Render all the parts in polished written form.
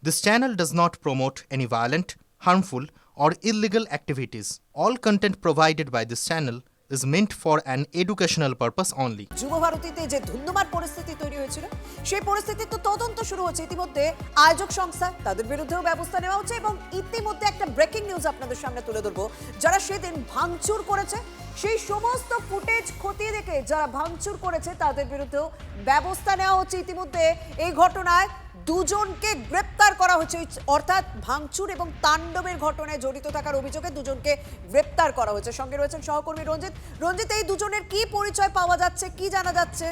This channel does not promote any violent, harmful, or illegal activities. All content provided by this channel is meant for an educational purpose only. যুব ভারতীতে যে ধুন্ধুমার পরিস্থিতি তৈরি হয়েছিল সেই পরিস্থিতির তো তদন্ত শুরু হচ্ছে ইতিমধ্যে আয়োজক সংস্থা তাদের বিরুদ্ধেও ব্যবস্থা নেওয়া হচ্ছে এবং ইতিমধ্যে একটা ব্রেকিং নিউজ আপনাদের সামনে তুলে ধরবো যারা সেদিন ভাঙচুর করেছে সেই সমস্ত ফুটেজ খতিয়ে দেখে যারা ভাঙচুর করেছে তাদের বিরুদ্ধেও ব্যবস্থা নেওয়া হচ্ছে ইতিমধ্যে এই ঘটনায় দুজনকে গ্রেপ্তার করা হয়েছে অর্থাৎ ভাঙচুর এবং তাণ্ডবের ঘটনায় জড়িত থাকার অভিযোগে দুজনকে গ্রেপ্তার করা হয়েছে সঙ্গে রয়েছেন সহকর্মী রঞ্জিত এই দুজনের কি পরিচয় পাওয়া যাচ্ছে কি জানা যাচ্ছে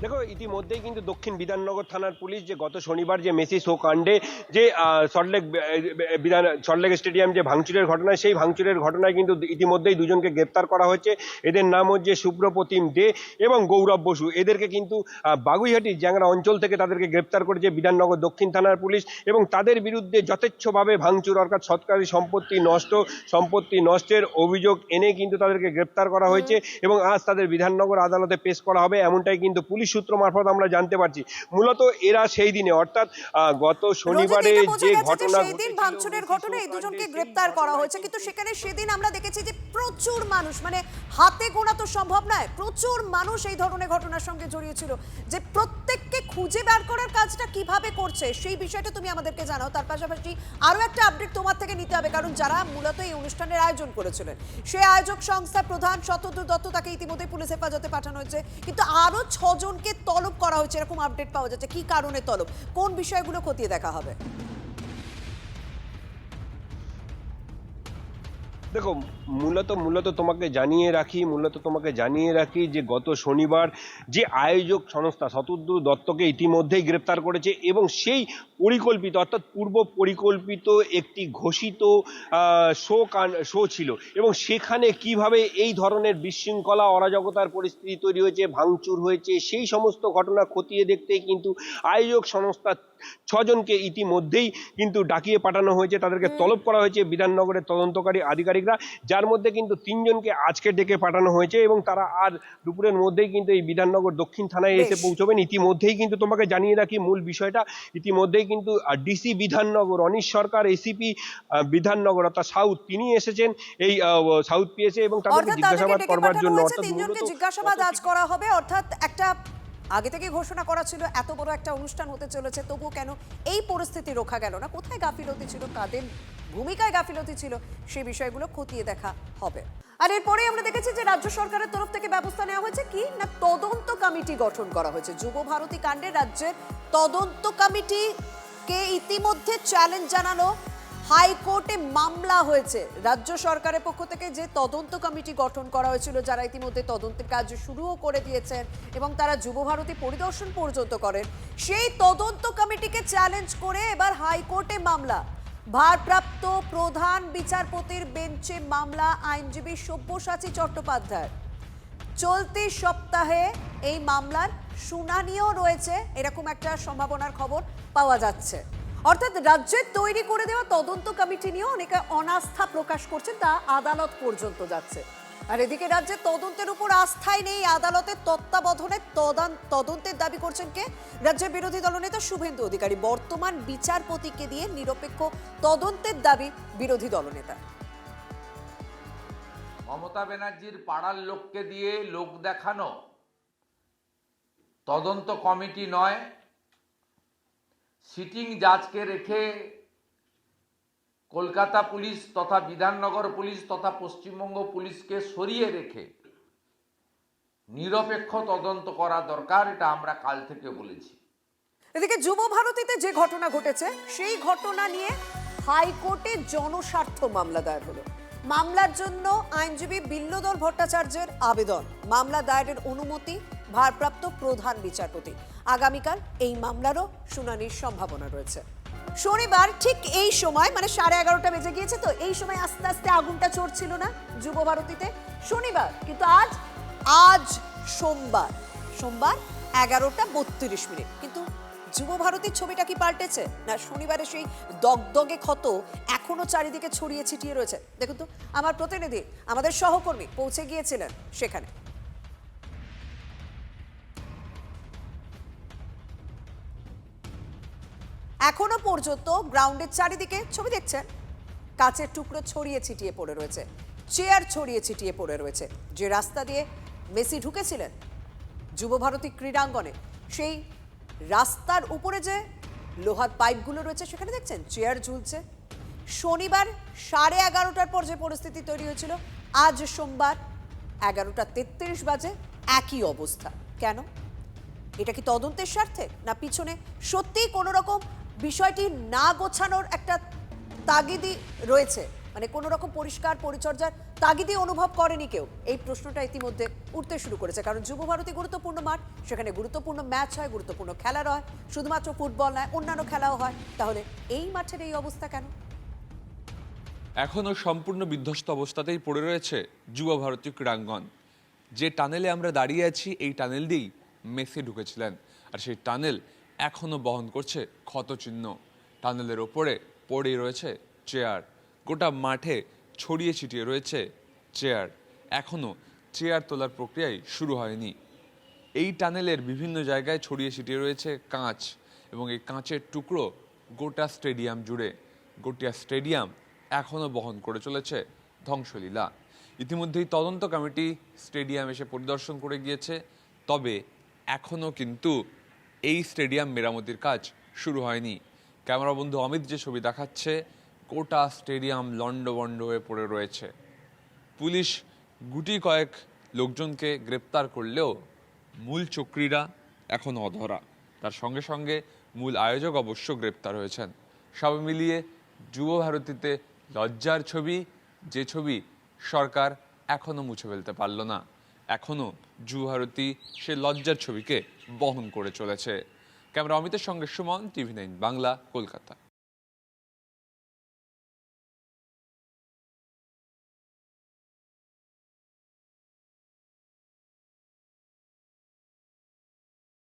দেখো ইতিমধ্যেই কিন্তু দক্ষিণ বিধাননগর থানার পুলিশ যে গত শনিবার যে মেসি শো কাণ্ডে যে সল্টলেক স্টেডিয়াম যে ভাঙচুরের ঘটনায় সেই ভাঙচুরের ঘটনায় কিন্তু ইতিমধ্যেই দুজনকে গ্রেপ্তার করা হয়েছে এদের নাম হচ্ছে সুব্রপ্রতিম দে এবং গৌরব বসু এদেরকে কিন্তু বাগুইহাটি জ্যাংরা অঞ্চল থেকে তাদেরকে গ্রেপ্তার করেছে বিধাননগর দক্ষিণ থানার পুলিশ এবং তাদের বিরুদ্ধে যথেচ্ছভাবে ভাঙচুর অর্থাৎ সরকারি সম্পত্তি নষ্টের অভিযোগ এনে কিন্তু তাদেরকে গ্রেপ্তার করা হয়েছে এবং আজ তাদের বিধাননগর আদালতে পেশ করা হবে এমনটাই কিন্তু পুলিশ সূত্র মারফত আমরা জানতে পারছি মূলত এরা সেই দিনে অর্থাৎ গত শনিবারে যে ঘটনা সেদিন ভাঙচুরের ঘটনায় এই দুজনকে গ্রেপ্তার করা হয়েছে কিন্তু সেখানে সেদিন আমরা দেখেছি যে প্রচুর মানুষ মানে হাতে গোনা তো সম্ভব নয় প্রচুর মানুষ এই ধরনের ঘটনার সঙ্গে জড়িয়েছিল যে প্রত্যেককে খুঁজে বের করার কাজটা কিভাবে করছে সেই বিষয়টা তুমি আমাদেরকে জানাও তার পাশাপাশি আরো একটা আপডেট তোমার থেকে নিতে হবে কারণ যারা মূলত এই অনুষ্ঠানের আয়োজন করেছিলেন সেই আয়োজক সংস্থা প্রধান শতদ্রু দত্ত তাকে ইতিমধ্যে পুলিশ হেফাজতে পাঠানো হয়েছে কিন্তু আরো 6 জনকে তলব করা হয়েছে এরকম আপডেট পাওয়া যাচ্ছে কি কারণে তলব কোন বিষয়গুলো খতিয়ে দেখা হবে দেখো মূলত তোমাকে জানিয়ে রাখি যে গত শনিবার যে আয়োজক সংস্থা শতদ্রু দত্তকে ইতিমধ্যেই গ্রেপ্তার করেছে এবং সেই পরিকল্পিত অর্থাৎ পূর্ব পরিকল্পিত একটি ঘোষিত শো ছিল এবং সেখানে কিভাবে এই ধরনের বিশৃঙ্খলা অরাজকতার পরিস্থিতি তৈরি হয়েছে ভাঙচুর হয়েছে সেই সমস্ত ঘটনা খতিয়ে দেখতে কিন্তু আয়োজক সংস্থা 6 জনকে ইতিমধ্যেই কিন্তু ডাকিয়ে পাঠানো হয়েছে তাদেরকে তলব করা হয়েছে বিধাননগরের তদন্তকারী আধিকারিকরা যার মধ্যে কিন্তু 3 জনকে আজকে ডেকে পাঠানো হয়েছে এবং তারা আর দুপুরের মধ্যেই কিন্তু এই বিধাননগর দক্ষিণ থানায় এসে পৌঁছবেন ইতিমধ্যেই কিন্তু তোমাকে জানিয়ে রাখি মূল বিষয়টা ইতিমধ্যেই কিন্তু ডিসি বিধাননগর অনিশ সরকার এসিপি বিধাননগর অর্থাৎ সাউথ তিনি এসেছেন এই সাউথ পিএসএ এবং তাদেরকে জিজ্ঞাসাবাদ করবার জন্য অর্থাৎ জিজ্ঞাসাবাদ আজ করা হবে অর্থাৎ একটা আগে থেকে ঘোষণা করা ছিল এত বড় একটা অনুষ্ঠান হতে চলেছে তবুও কেন এই পরিস্থিতি রক্ষা গেল না কোথায় গাফিলতি ছিল কাদের ভূমিকায় গাফিলতি ছিল সেই বিষয়গুলো খতিয়ে দেখা হবে আর এরপরে আমরা দেখেছি যে রাজ্য সরকারের তরফ থেকে ব্যবস্থা নেওয়া হয়েছে কি না তদন্ত কমিটি গঠন করা হয়েছে যুব ভারতী কাণ্ডে রাজ্যের তদন্ত কমিটিকে ইতিমধ্যে চ্যালেঞ্জ জানানো হাইকোর্টে মামলা হয়েছে রাজ্য সরকারের পক্ষ থেকে যে তদন্ত কমিটি গঠন করা হয়েছিল যারা ইতিমধ্যে তদন্তের কাজ শুরুও করে দিয়েছেন এবং তারা যুব ভারতী পরিদর্শন পর্যন্ত করেন সেই তদন্ত কমিটিকে চ্যালেঞ্জ করে এবার হাইকোর্টে মামলা ভারপ্রাপ্ত প্রধান বিচারপতির বেঞ্চে মামলা আইনজীবী সব্যসাচী চট্টোপাধ্যায় চলতি সপ্তাহে এই মামলার শুনানিও রয়েছে এরকম একটা সম্ভাবনার খবর পাওয়া যাচ্ছে অর্থাৎ রাজ্যের তৈরি করে দেওয়া তদন্ত কমিটি নিয়ে অনেকে অনাস্থা প্রকাশ করছেন তা আদালত পর্যন্ত যাচ্ছে আর এদিকে রাজ্যের তদন্তের উপর আস্থাই নেই আদালতের তত্ত্বাবধানে তদন্তের দাবি করছেন কে রাজ্যের বিরোধী দলনেতা শুভেন্দু অধিকারী বর্তমান বিচারপতিকে দিয়ে নিরপেক্ষ তদন্তের দাবি বিরোধী দলনেতা মমতা ব্যানার্জির পাড়ার লোককে দিয়ে লোক দেখানো তদন্ত কমিটি নয় সিটিং জাজকে রেখে কলকাতা পুলিশ তথা বিধাননগর পুলিশ তথা পশ্চিমবঙ্গ পুলিশকে সরিয়ে রেখে নিরপেক্ষ তদন্ত করা দরকার এটা আমরা কাল থেকে বলেছি এদিকে যুব ভারতীতে যে ঘটনা ঘটেছে সেই ঘটনা নিয়ে হাইকোর্টে জনস্বার্থ মামলা দায়ের হলো মামলার জন্য আইনজীবী বিল্লদল ভট্টাচার্যের আবেদন মামলা দায়েরের অনুমতি ভারপ্রাপ্ত প্রধান বিচারপতি আগামীকাল এই মামলারও শুনানির সম্ভাবনা রয়েছে শনিবার ঠিক এই সময় মানে 11:30 বেজে গিয়েছে তো এই সময় আস্তে আস্তে আগুনটা চড়ছিল না যুব ভারতীতে শনিবার কিন্তু আজ সোমবার 11:32 কিন্তু যুব ভারতীর ছবিটা কি পাল্টেছে না শনিবারে সেই দগদগে ক্ষত এখনো চারিদিকে ছড়িয়ে ছিটিয়ে রয়েছে দেখুন তো আমার প্রতিনিধি আমাদের সহকর্মী পৌঁছে গিয়েছিলেন সেখানে এখনো পর্যন্ত গ্রাউন্ডের চারিদিকে ছবি দেখছেন, কাচের টুকরো ছড়িয়ে ছিটিয়ে পড়ে রয়েছে, চেয়ার ছড়িয়ে ছিটিয়ে পড়ে রয়েছে। যে রাস্তা দিয়ে মেসি ঢুকেছিলেন যুবভারতী ক্রীড়াঙ্গনে, সেই রাস্তার উপরে যে লোহার পাইপগুলো রয়েছে সেখানে দেখছেন চেয়ার ঝুলছে। শনিবার 11:30টার পর যে পরিস্থিতি তৈরি হয়েছিল, আজ সোমবার 11:33 বাজে একই অবস্থা। কেন? এটা কি তদন্তের স্বার্থে, না পিছনে সত্যিই কোনো রকম বিষয়টি না গোছানোর একটা তাগিদই রয়েছে, মানে কোনো রকম পরিষ্কার পরিচর্যার তাগিদই অনুভব করেনি কেউ? এই প্রশ্নটা ইতিমধ্যে উঠতে শুরু করেছে। কারণ যুবভারতী গুরুত্বপূর্ণ মাঠ, সেখানে গুরুত্বপূর্ণ ম্যাচ হয়, গুরুত্বপূর্ণ খেলা হয়, শুধুমাত্র ফুটবল নয় অন্যান্য খেলাও হয়। তাহলে এই মাঠের এই অবস্থা কেন? এখনও সম্পূর্ণ বিধ্বস্ত অবস্থাতেই পড়ে রয়েছে যুব ভারতী ক্রীড়াঙ্গন। যে টানেলে আমরা দাঁড়িয়ে আছি, এই টানেল দিয়েই মেসি ঢুকেছিলেন, আর সেই টানেল এখনও বহন করছে ক্ষতচিহ্ন। টানেলের ওপরে পড়ে রয়েছে চেয়ার, গোটা মাঠে ছড়িয়ে ছিটিয়ে রয়েছে চেয়ার। এখনও চেয়ার তোলার প্রক্রিয়াই শুরু হয়নি। এই টানেলের বিভিন্ন জায়গায় ছড়িয়ে ছিটিয়ে রয়েছে কাঁচ, এবং এই কাঁচের টুকরো গোটা স্টেডিয়াম জুড়ে। গোটা স্টেডিয়াম এখনও বহন করে চলেছে ধ্বংসলীলা। ইতিমধ্যেই তদন্ত কমিটি স্টেডিয়াম এসে পরিদর্শন করে গিয়েছে, তবে এখনও কিন্তু এই স্টেডিয়াম মেরামতির কাজ শুরু হয়নি। ক্যামেরা বন্ধু অমিত যে ছবি দেখাচ্ছে, গোটা স্টেডিয়াম লণ্ডভণ্ড হয়ে পড়ে রয়েছে। পুলিশ গুটি কয়েক লোকজনকে গ্রেপ্তার করলেও মূল চক্রীরা এখনও অধরা। তার সঙ্গে সঙ্গে মূল আয়োজক অবশ্য গ্রেপ্তার হয়েছেন। সব মিলিয়ে যুব ভারতীতে লজ্জার ছবি, যে ছবি সরকার এখনও মুছে ফেলতে পারল না। এখনও যুব ভারতী সে লজ্জার ছবিকে বহন করে চলেছে। ক্যামেরা অমিতের সঙ্গে সুমন, TV9 বাংলা, কলকাতা।